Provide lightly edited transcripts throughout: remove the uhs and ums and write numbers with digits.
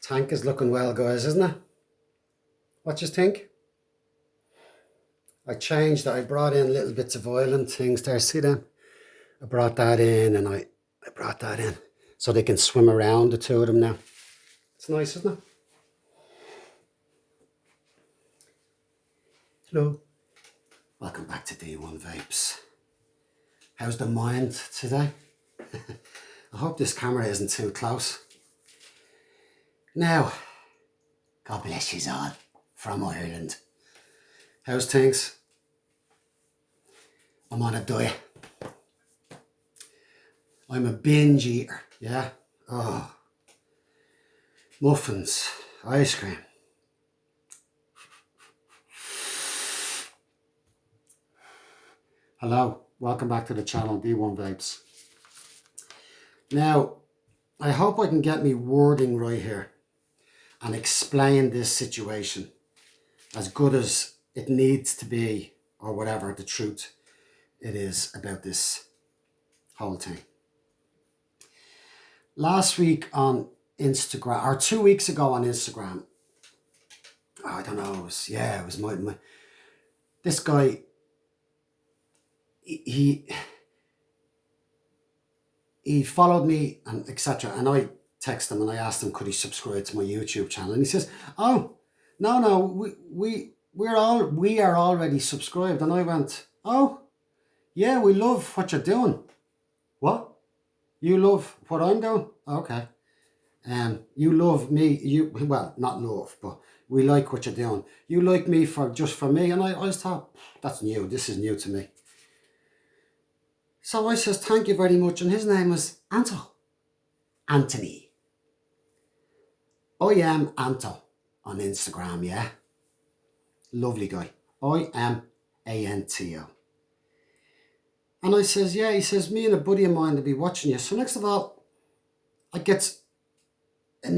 Tank is looking well, guys, isn't it? What do you think? I changed it. I brought in little bits of oil and things there. See them? I brought that in and I brought that in so they can swim around, the two of them now. It's nice, isn't it? Hello. Welcome back to D1 Vapes. How's the mind today? I hope this camera isn't too close. Now, God bless you all from Ireland. How's things? I'm on a diet. I'm a binge eater, yeah? Oh. Muffins, ice cream. Hello, welcome back to the channel, D1 Vapes. Now, I hope I can get me wording right here and explain this situation as good as it needs to be, or whatever the truth it is about this whole thing. Last week on Instagram, or 2 weeks ago on Instagram, I don't know, it was my this guy, he followed me and etc. And I texted him and I asked him, could he subscribe to my YouTube channel? And he says, oh, no, we are already subscribed. And I went, oh, yeah, we love what you're doing. What? You love what I'm doing? Okay. You love me. Well, not love, but we like what you're doing. You like me just for me. And I just thought, that's new. This is new to me. So I says, thank you very much. And his name was Anthony. I am Anto on Instagram, yeah? Lovely guy. I am ANTO. And I says, yeah, he says, me and a buddy of mine will be watching you. So next of all, I get a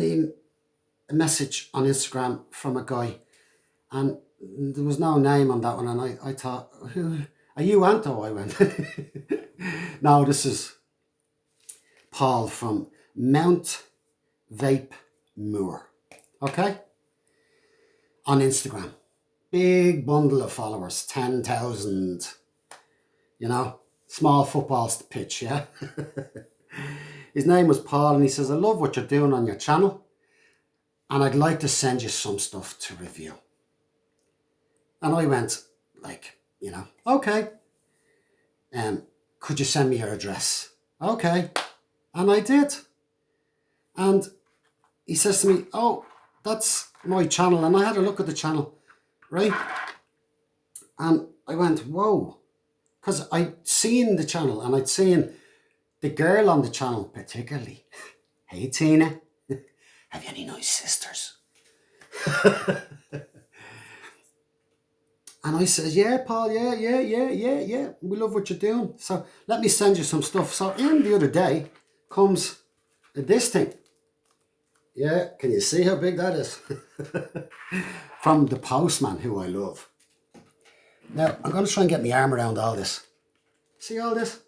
message on Instagram from a guy. And there was no name on that one. And I thought, who are you, Anto? I went. No, this is Paul from Mount Vape Moor. Okay? On Instagram. Big bundle of followers. 10,000. You know? Small footballs to pitch, yeah? His name was Paul and he says, I love what you're doing on your channel and I'd like to send you some stuff to review. And I went like, okay. Could you send me your address? Okay. And I did. And he says to me, oh, that's my channel. And I had a look at the channel, right? And I went, whoa. Because I'd seen the channel and I'd seen the girl on the channel particularly. Hey, Tina. Have you any nice sisters? And I says, yeah, Paul, yeah. We love what you're doing. So let me send you some stuff. So in the other day comes this thing. Yeah, can you see how big that is? From the postman, who I love. Now, I'm going to try and get my arm around all this. See all this?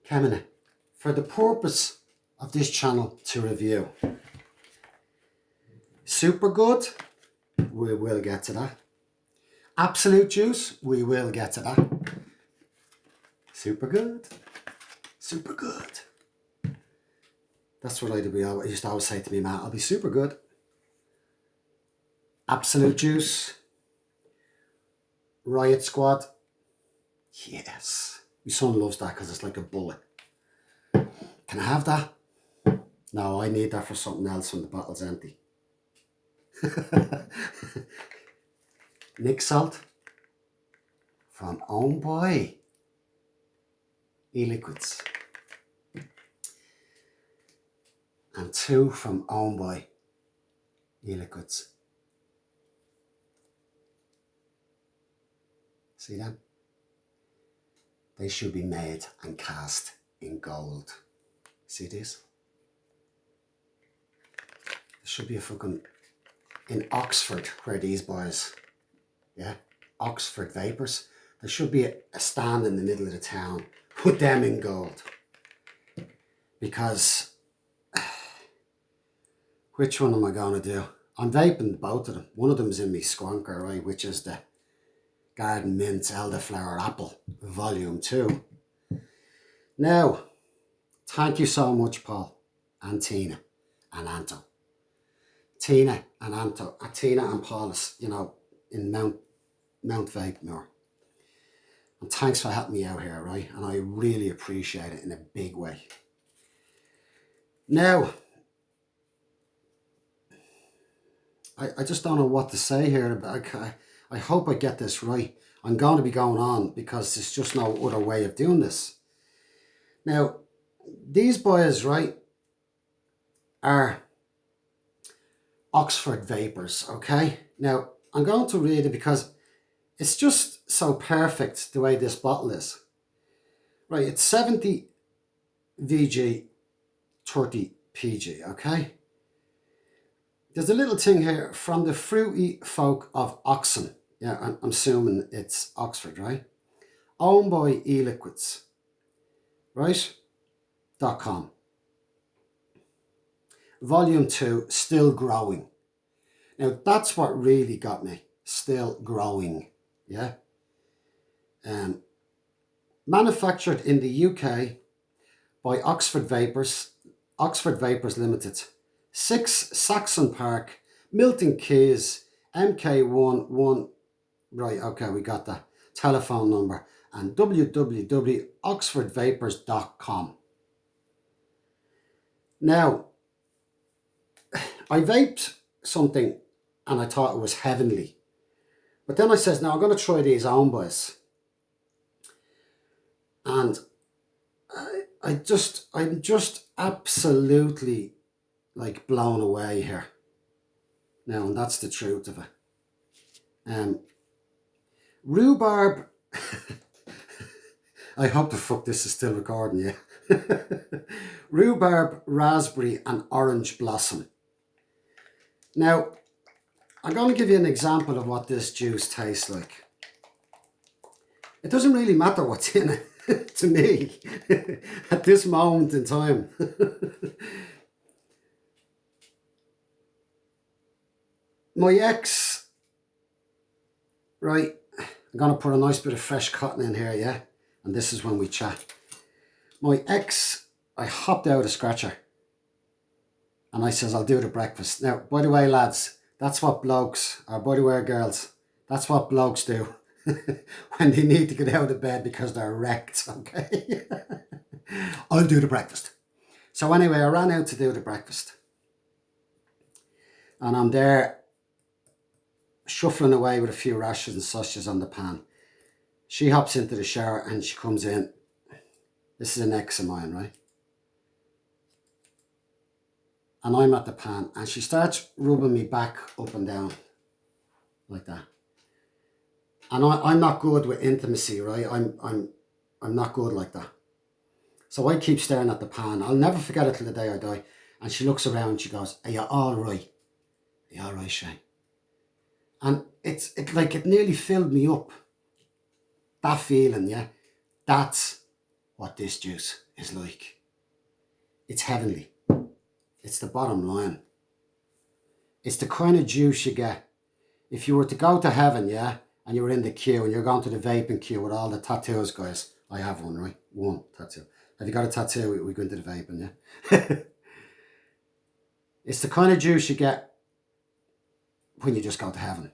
Came in it. For the purpose of this channel to review. Super good. We will get to that. Absolute juice. We will get to that. Super good. Super good. That's what I used to always say to me, Matt. I'll be super good. Absolute juice. Riot Squad. Yes. My son loves that because it's like a bullet. Can I have that? No, I need that for something else when the bottle's empty. Nick Salt from Ohmboy. E-liquids. And 2 from Ohmboy. E-liquids. See them? They should be made and cast in gold. See this? There should be a fucking... In Oxford, where these boys... Yeah? Oxford Vapours. There should be a stand in the middle of the town with them in gold. Because... which one am I going to do? I'm vaping both of them. One of them is in my squonker, right, which is the Garden Mint Elderflower Apple Volume 2. Now, thank you so much, Paul and Tina and Anto. Tina and Paul is, you know, in Mount Vape. And thanks for helping me out here, right? And I really appreciate it in a big way. Now, I just don't know what to say here. But I hope I get this right. I'm going to be going on because there's just no other way of doing this. Now, these boys, right, are Oxford Vapours, okay? Now, I'm going to read it because it's just so perfect the way this bottle is. Right, it's 70 VG, 30 PG, okay? There's a little thing here, from the fruity folk of Oxon. Yeah, I'm assuming it's Oxford, right? Ohmboy eliquids, right? .com. Volume 2, still growing. Now, that's what really got me. Still growing, yeah? Manufactured in the UK by Oxford Vapours Limited. 6 Saxon Park, Milton Keynes, MK11. Right, okay, we got that. Telephone number and www.oxfordvapours.com. Now, I vaped something and I thought it was heavenly. But then I says, now I'm going to try these Ohmboys. And I'm just absolutely like blown away here. Now, and that's the truth of it. Rhubarb, I hope the fuck this is still recording, yeah. Rhubarb, raspberry and orange blossom. Now, I'm going to give you an example of what this juice tastes like. It doesn't really matter what's in it to me at this moment in time. My ex, right, I'm going to put a nice bit of fresh cotton in here, yeah? And this is when we chat. My ex, I hopped out of scratcher. And I says, I'll do the breakfast. Now, by the way, lads, that's what blokes, or by the way, girls, that's what blokes do when they need to get out of bed because they're wrecked, okay? I'll do the breakfast. So anyway, I ran out to do the breakfast. And I'm there shuffling away with a few rashers and sausages on the pan. She hops into the shower and she comes in. This is an ex of mine, right? And I'm at the pan and she starts rubbing me back up and down like that. And I'm not good with intimacy, right? I'm not good like that. So I keep staring at the pan. I'll never forget it till the day I die. And she looks around and she goes, are you all right? Are you all right, Shane? And it nearly filled me up. That feeling, yeah? That's what this juice is like. It's heavenly. It's the bottom line. It's the kind of juice you get if you were to go to heaven, yeah, and you were in the queue and you're going to the vaping queue with all the tattoos, guys. I have one, right? One tattoo. Have you got a tattoo? We go into the vaping, yeah? It's the kind of juice you get when you just go to heaven.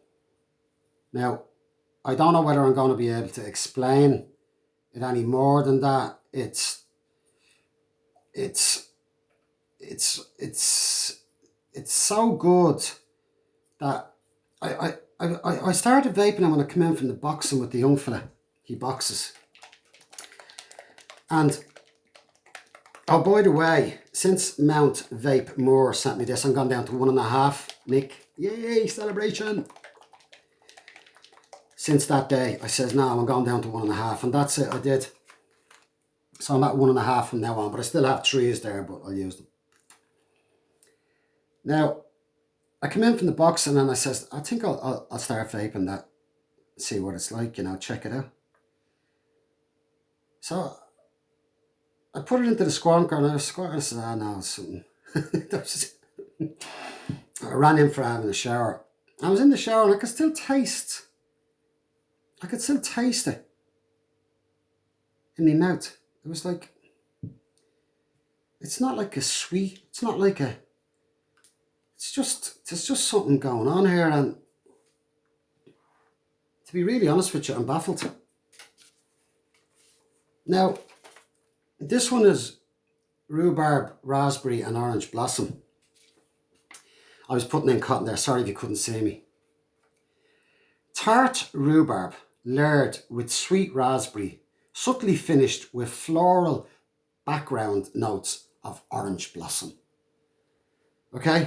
Now, I don't know whether I'm going to be able to explain it any more than that. It's so good that I started vaping when I come in from the boxing with the young fella. He boxes. And, oh, by the way, since Mount Vape Moore sent me this, I'm gone down to 1.5. Nick, yay, celebration. Since that day, I says, no, I'm going down to 1.5. And that's it, I did. So I'm at 1.5 from now on, but I still have 3s there, but I'll use them. Now, I come in from the box and then I says, I think I'll start vaping that, see what it's like, you know, check it out. So I put it into the squonker and I said, oh no, it's something. I ran in for having a shower. I was in the shower and I could still taste it in my mouth. It was like, it's not like a sweet, it's not like a, there's just something going on here. And to be really honest with you, I'm baffled. Now, this one is rhubarb, raspberry and orange blossom. I was putting in cotton there, sorry if you couldn't see me. Tart rhubarb, layered with sweet raspberry, subtly finished with floral background notes of orange blossom. Okay?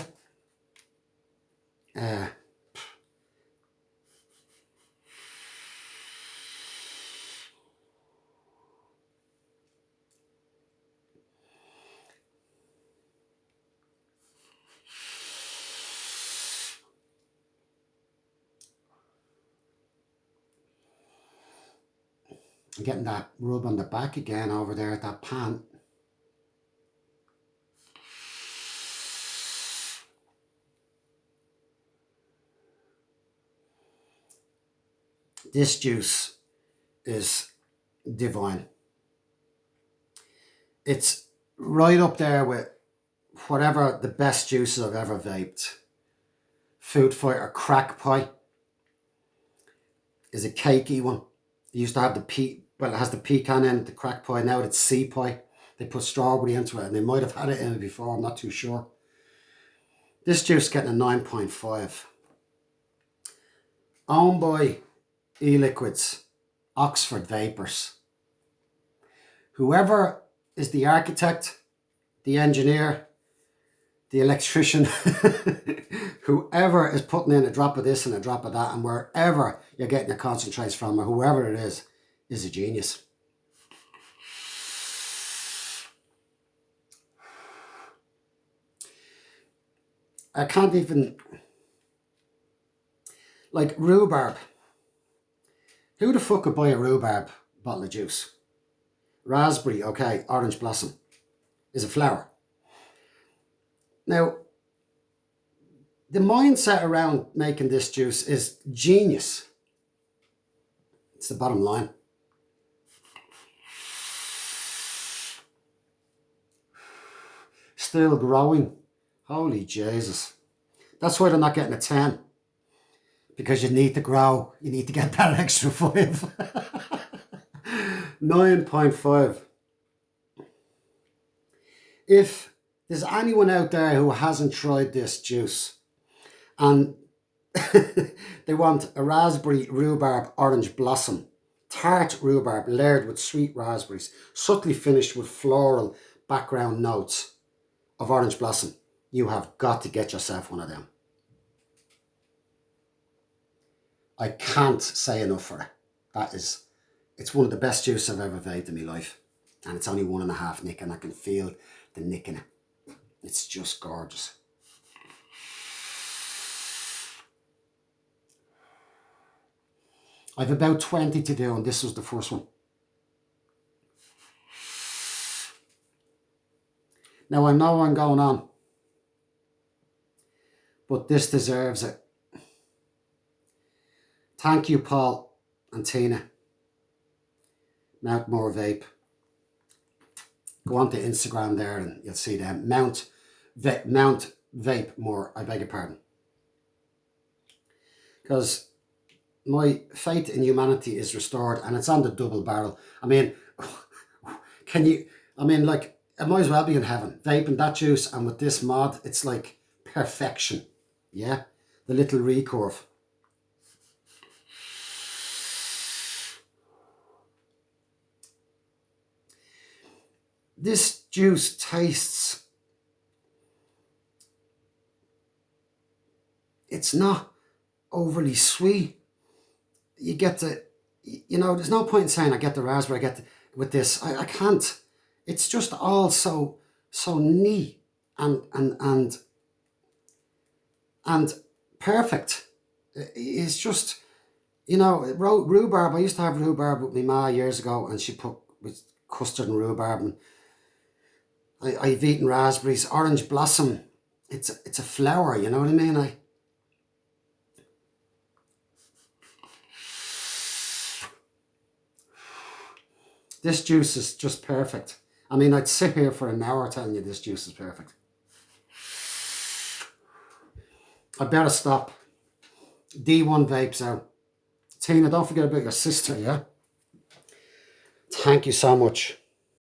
I'm getting that rub on the back again over there at that pan. This juice is divine. It's right up there with whatever the best juices I've ever vaped. Food Fighter Crack Pie is a cakey one. It used to have it has the pecan in it, the crack pie. Now it's sea pie. They put strawberry into it, and they might have had it in it before, I'm not too sure. This juice is getting a 9.5. Ohmboy eliquids, Oxford vapours. Whoever is the architect, the engineer, the electrician, whoever is putting in a drop of this and a drop of that, and wherever you're getting your concentrates from, or whoever it is a genius. I can't even, like rhubarb. Who the fuck could buy a rhubarb bottle of juice? Raspberry, okay, orange blossom is a flower. Now, the mindset around making this juice is genius. It's the bottom line. Still growing. Holy Jesus. That's why they're not getting a 10. Because you need to grow. You need to get that extra 5. 9.5. If there's anyone out there who hasn't tried this juice and they want a raspberry rhubarb orange blossom, tart rhubarb layered with sweet raspberries, subtly finished with floral background notes of orange blossom, you have got to get yourself one of them. I can't say enough for it. It's one of the best juices I've ever vaped in my life. And it's only 1.5 nick, and I can feel the nick in it. It's just gorgeous. I've about 20 to do, and this was the first one. Now I know I'm going on, but this deserves it. Thank you, Paul and Tina. Mount More Vape. Go on to Instagram there and you'll see them. Mount Vape More, I beg your pardon. Because my faith in humanity is restored, and it's on the double barrel. I mean, I might as well be in heaven. Vaping that juice and with this mod, it's like perfection. Yeah? The little recurve. This juice tastes, it's not overly sweet. You get there's no point in saying I get the raspberry, with this. I can't. It's just all so neat and perfect. It's just, rhubarb. I used to have rhubarb with my ma years ago, and she put with custard and rhubarb, and I've eaten raspberries. Orange blossom it's a flower, you know what I mean? This juice is just perfect. I mean, I'd sit here for an hour telling you this juice is perfect. I better stop. D1 vapes out. Tina, don't forget about your sister, yeah? Thank you so much.